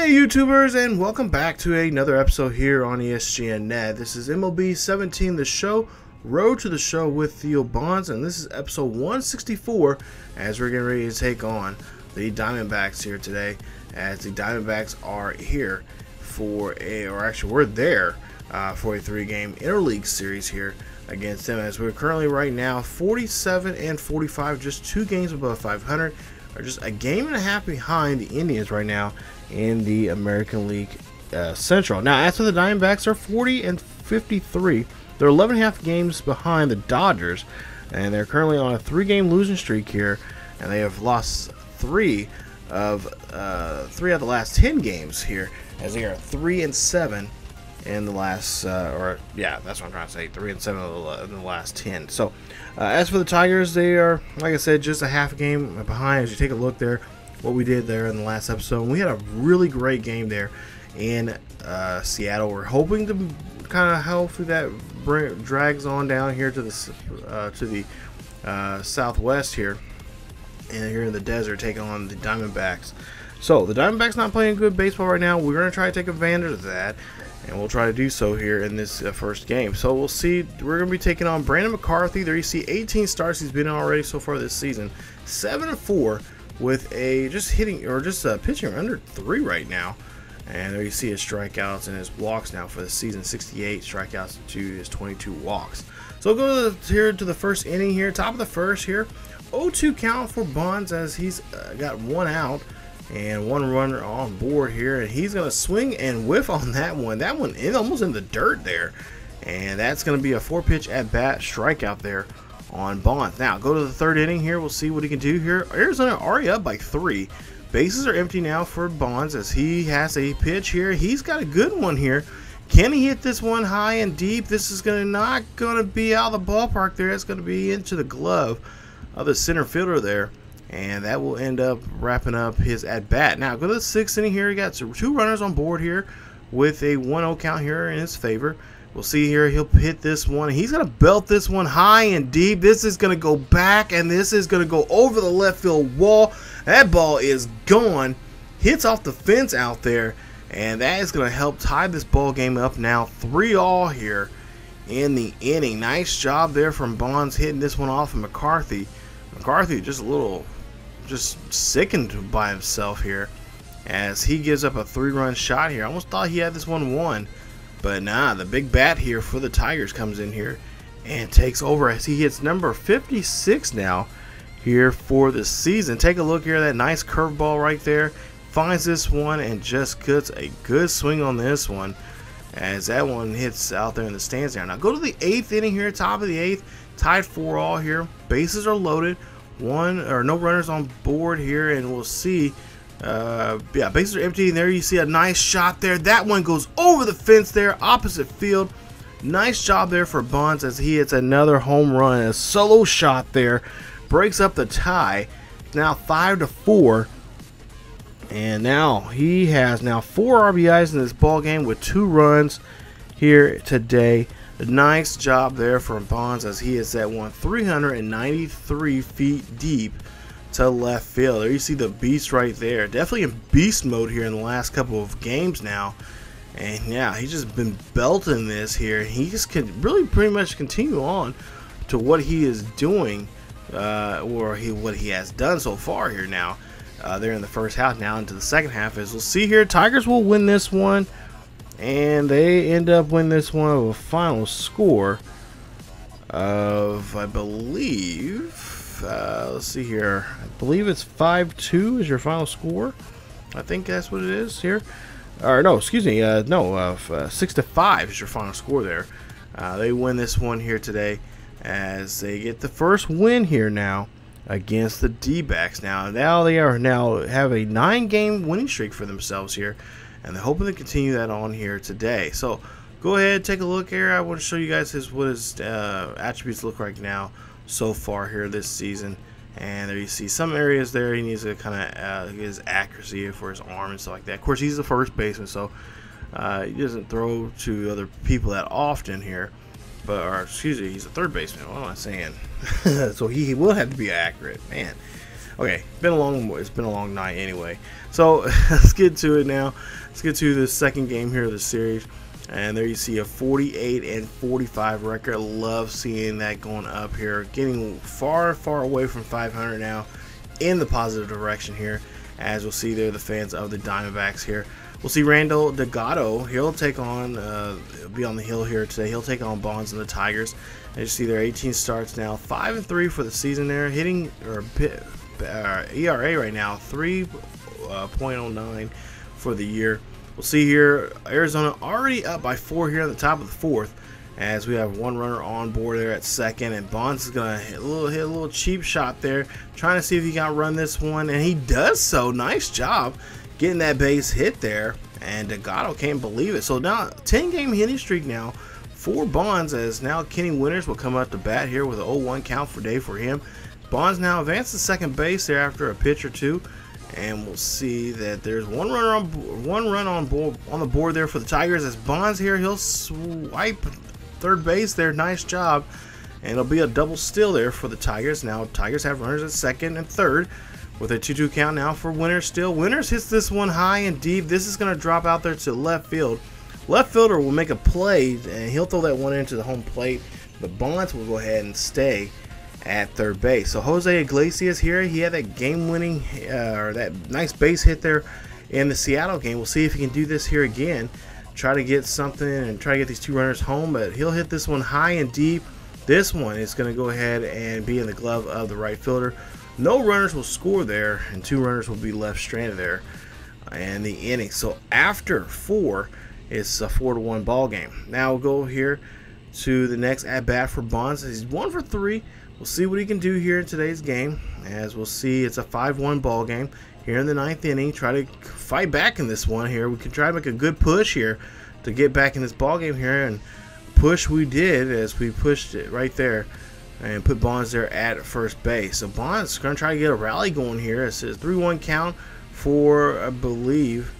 Hey YouTubers, and welcome back to another episode here on ESGNet. This is MLB 17, the show, Road to the Show with Theo Bonds, and this is episode 164 as we're getting ready to take on the Diamondbacks here today, as the Diamondbacks are here for we're there for a 3-game interleague series here against them, as we're currently right now 47 and 45, just 2 games above 500, are just a game and a half behind the Indians right now in the American League Central. Now, as for the Diamondbacks, are 40 and 53. They're 11.5 games behind the Dodgers, and they're currently on a 3-game losing streak here, and they have lost 3 of the last 10 games here, as they are 3 and 7 in the last, that's what I'm trying to say, 3 and 7 in the last 10. So, as for the Tigers, they are, like I said, just a half a game behind. As you take a look there, what we did there in the last episode, and we had a really great game there in Seattle. We're hoping to kind of hopefully that drags on down here to the southwest here, and here in the desert, taking on the Diamondbacks. So the Diamondbacks not playing good baseball right now. We're going to try to take advantage of that, and we'll try to do so here in this first game. So we'll see. We're going to be taking on Brandon McCarthy. There you see 18 starts he's been in already so far this season, 7-4 with a pitching under 3 right now. And there you see his strikeouts and his walks now for the season, 68 strikeouts to his 22 walks. So we'll go here to the first inning here, top of the first here. 0-2 count for Bonds, as he's got 1 out and 1 runner on board here, and he's going to swing and whiff on that one. That one is almost in the dirt there, and that's going to be a 4-pitch at-bat strikeout there on Bonds. Now, go to the third inning here. We'll see what he can do here. Arizona already up by 3. Bases are empty now for Bonds, as he has a pitch here. He's got a good one here. Can he hit this one high and deep? This is not going to be out of the ballpark there. It's going to be into the glove of the center fielder there, and that will end up wrapping up his at-bat. Now, go to the 6th inning here. He got 2 runners on board here with a 1-0 count here in his favor. We'll see here, he'll hit this one. He's going to belt this one high and deep. This is going to go back, and this is going to go over the left field wall. That ball is gone. Hits off the fence out there, and that is going to help tie this ball game up now 3-all here in the inning. Nice job there from Bonds hitting this one off of McCarthy. McCarthy just sickened by himself here, as he gives up a 3-run shot here. I almost thought he had this one won, but nah, the big bat here for the Tigers comes in here and takes over, as he hits number 56 now here for the season. Take a look here, that nice curveball right there. Finds this one and just gets a good swing on this one, as that one hits out there in the stands there. Now go to the 8th inning here, top of the 8th, tied 4-all here. Bases are loaded, no runners on board here, and we'll see. Bases are empty, and there you see a nice shot there. That one goes over the fence there, opposite field. Nice job there for Bonds, as he hits another home run. A solo shot there breaks up the tie. Now 5-4, and now he has 4 RBIs in this ball game with 2 runs here today. Nice job there from Bonds, as he hits that one 393 feet deep to left field. There you see the beast right there. Definitely in beast mode here in the last couple of games now. And yeah, he's just been belting this here. He just can really pretty much continue on to what he is doing, what he has done so far here now. They're in the first half now into the second half. As we'll see here, Tigers will win this one, and they end up winning this one of a final score of, I believe, let's see here, I believe it's 5-2 is your final score. I think that's what it is here. Or no, excuse me, 6-5 is your final score there. They win this one here today, as they get the first win here now against the D-backs. Now they are have a 9-game winning streak for themselves here, and they're hoping to continue that on here today. So go ahead, take a look here. I want to show you guys what his attributes look like now so far here this season. And there you see some areas there he needs to kind of his accuracy for his arm and stuff like that. Of course, he's the first baseman, so he doesn't throw to other people that often here. Or excuse me, he's a third baseman. What am I saying? So he will have to be accurate, man. Okay, it's been a long night anyway. So let's get to it now. Let's get to the second game here of the series. And there you see a 48-45 record. Love seeing that going up here. Getting far away from 500 now, in the positive direction here. As we'll see there, the fans of the Diamondbacks here. We'll see Randall Delgado. He'll take on, be on the hill here today. He'll take on Bonds and the Tigers. As you see there, 18 starts now, 5-3 for the season there. Hitting, or ERA right now, 3.09 for the year. We'll see here, Arizona already up by 4 here at the top of the fourth, as we have one runner on board there at second, and Bonds is gonna hit a little cheap shot there, trying to see if he can run this one, and he does so. Nice job getting that base hit there, and Delgado can't believe it. So now 10-game hitting streak now for Bonds, as now Kenny Winters will come up to bat here with an 0-1 count for day for him. Bonds now advances to second base there after a pitch or two, and we'll see that there's one run on the board there for the Tigers, as Bonds here, he'll swipe third base there. Nice job, and it'll be a double steal there for the Tigers. Now Tigers have runners at second and third with a 2-2 count now for Winters still. Winters hits this one high and deep. This is going to drop out there to left field. Left fielder will make a play, and he'll throw that one into the home plate, but Bonds will go ahead and stay at third base. So Jose Iglesias here, he had that game-winning, or that nice base hit there in the Seattle game. We'll see if he can do this here again. Try to get something and try to get these two runners home, but he'll hit this one high and deep. This one is going to go ahead and be in the glove of the right fielder. No runners will score there, and 2 runners will be left stranded there in the inning. So after 4, it's a 4-1 ball game. Now we'll go here to the next at bat for Bonds. He's 1 for 3. We'll see what he can do here in today's game. As we'll see, it's a 5-1 ball game here in the 9th inning. Try to fight back in this one here. We can try to make a good push here to get back in this ball game here, and push we did, as we pushed it right there and put Bonds there at first base. So Bonds is going to try to get a rally going here. It says 3-1 count for, I believe,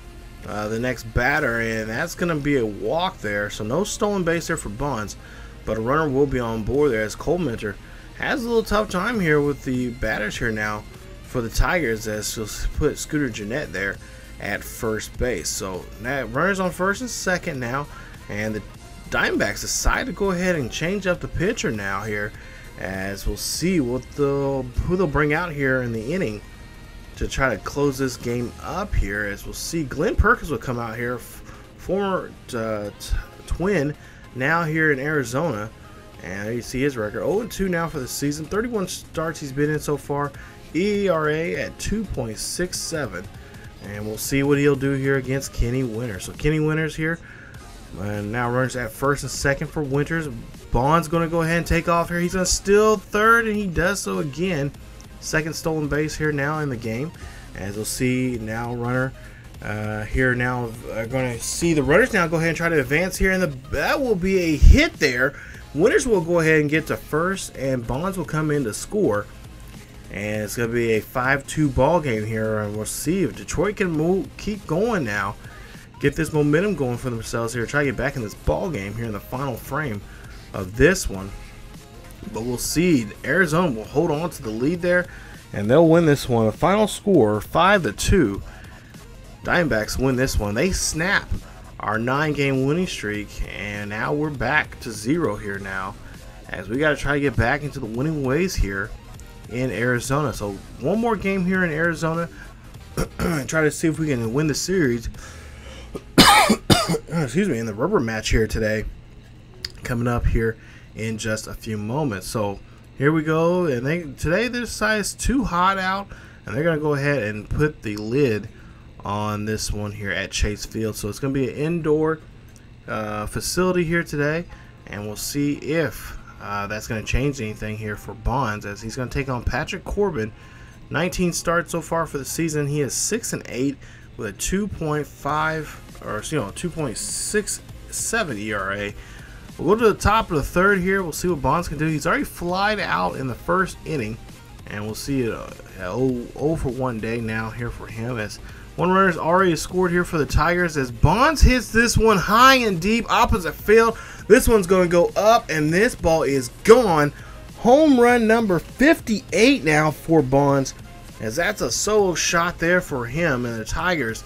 the next batter, and that's going to be a walk there. So no stolen base there for Bonds, but a runner will be on board there, as Cole Minter has a little tough time here with the batters here now for the Tigers, as she'll put Scooter Gennett there at first base. So now runners on first and second now, and the Diamondbacks decide to go ahead and change up the pitcher now here, as we'll see who they'll bring out here in the inning to try to close this game up here. As we'll see, Glenn Perkins will come out here, former Twin, now here in Arizona. And there you see his record, 0-2 now for the season. 31 starts he's been in so far. ERA at 2.67. And we'll see what he'll do here against Kenny Winters. So Kenny Winters here, and now runs at first and second for Winters. Bonds going to go ahead and take off here. He's going to steal third, and he does so again. Second stolen base here now in the game. As we'll see now, runner here now, going to see the runners now go ahead and try to advance here, and that will be a hit there. Winters will go ahead and get to first, and Bonds will come in to score. And it's going to be a 5-2 ball game here, and we'll see if Detroit can keep going now, get this momentum going for themselves here, try to get back in this ball game here in the final frame of this one. But we'll see. Arizona will hold on to the lead there, and they'll win this one. The final score, 5-2. Diamondbacks win this one. They snap our 9-game winning streak, and now we're back to 0 here now, as we got to try to get back into the winning ways here in Arizona. So one more game here in Arizona and try to see if we can win the series. Excuse me, in the rubber match here today, coming up here in just a few moments. So here we go, and today this side is too hot out, and they're gonna go ahead and put the lid on this one here at Chase Field. So it's going to be an indoor facility here today, and we'll see if that's going to change anything here for Bonds, as he's going to take on Patrick Corbin. 19 starts so far for the season. He is 6-8 with a 2.67 ERA. We'll go to the top of the third here. We'll see what Bonds can do. He's already flied out in the first inning, and we'll see it 0 for 1 day now here for him, as one runner's already scored here for the Tigers, as Bonds hits this one high and deep opposite field. This one's going to go up, and this ball is gone. Home run number 58 now for Bonds, as that's a solo shot there for him and the Tigers.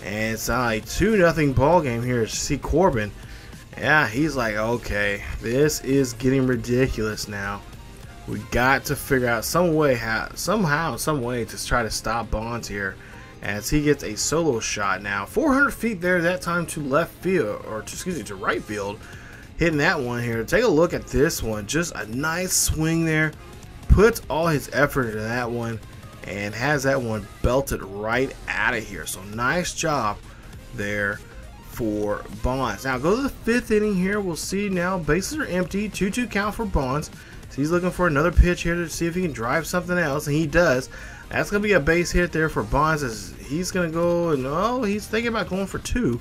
And it's not a 2-0 ball game here. See Corbin. Yeah, he's like, okay, this is getting ridiculous now. We got to figure out some way, some way to try to stop Bonds here, as he gets a solo shot now. 400 feet there that time to left field, or excuse me, to right field. Hitting that one here. Take a look at this one. Just a nice swing there. Puts all his effort into that one and has that one belted right out of here. So nice job there for Bonds. Now go to the 5th inning here. We'll see now. Bases are empty. 2-2 count for Bonds. So he's looking for another pitch here to see if he can drive something else, and he does. That's going to be a base hit there for Bonds, as he's going to go, and oh, he's thinking about going for 2,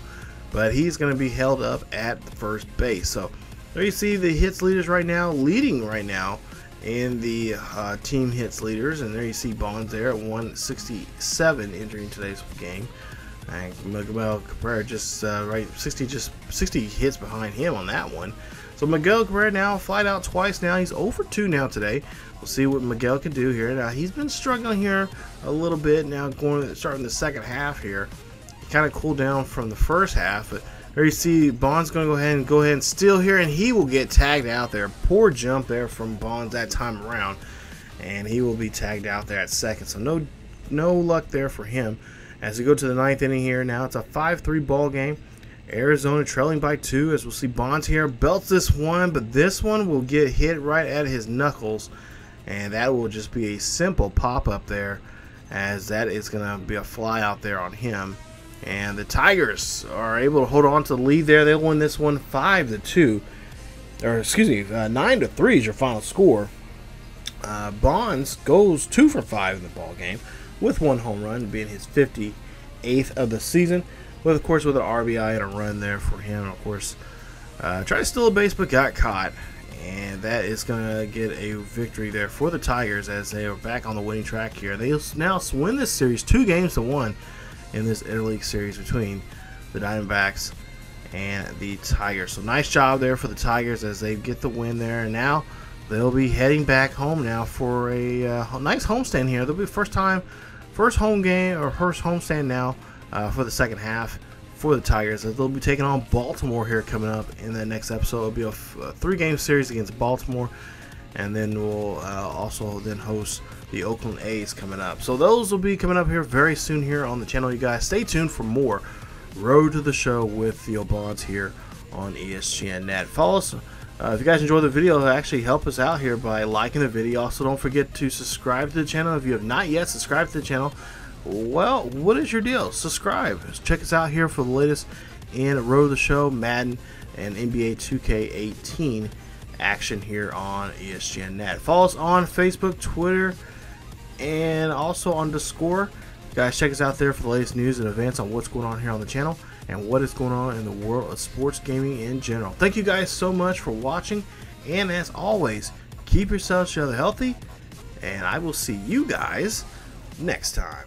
but he's going to be held up at the first base. So there you see the hits leaders right now, leading right now in the team hits leaders, and there you see Bonds there at 167 entering today's game. And Miguel Cabrera just 60 hits behind him on that one. So Miguel Cabrera now flied out twice now. He's 0 for 2 now today. We'll see what Miguel can do here. Now he's been struggling here a little bit now, starting the second half here. He kind of cooled down from the first half, but there you see Bonds going to go ahead and steal here, and he will get tagged out there. Poor jump there from Bonds that time around, and he will be tagged out there at second. So no luck there for him. As we go to the 9th inning here, now it's a 5-3 ball game. Arizona trailing by 2, as we'll see Bonds here belts this one, but this one will get hit right at his knuckles, and that will just be a simple pop-up there, as that is going to be a fly out there on him. And the Tigers are able to hold on to the lead there. They win this one 5-2, or excuse me, 9-3 is your final score. Bonds goes 2 for 5 in the ball game, with 1 home run, being his 58th of the season. Of course, with an RBI and a run there for him. Of course, tried to steal a base but got caught, and that is going to get a victory there for the Tigers, as they are back on the winning track here. They now win this series 2-1 in this interleague series between the Diamondbacks and the Tigers. So nice job there for the Tigers as they get the win there, and now they'll be heading back home now for a nice homestand here. They'll be first home game, or first homestand now for the second half for the Tigers, as they'll be taking on Baltimore here coming up in the next episode. It'll be a 3-game series against Baltimore, and then we'll also then host the Oakland A's coming up. So those will be coming up here very soon here on the channel. You guys stay tuned for more Road to the Show with Theo Bonds here on ESGNet. Follow us. If you guys enjoyed the video, actually help us out here by liking the video. Also, don't forget to subscribe to the channel. If you have not yet subscribed to the channel, well, what is your deal? Subscribe. Check us out here for the latest in Road to the Show, Madden, and NBA 2K18 action here on ESGNet. Follow us on Facebook, Twitter, and also on Discord. Guys, check us out there for the latest news and events on what's going on here on the channel and what is going on in the world of sports gaming in general. Thank you guys so much for watching, and as always, keep yourselves healthy, and I will see you guys next time.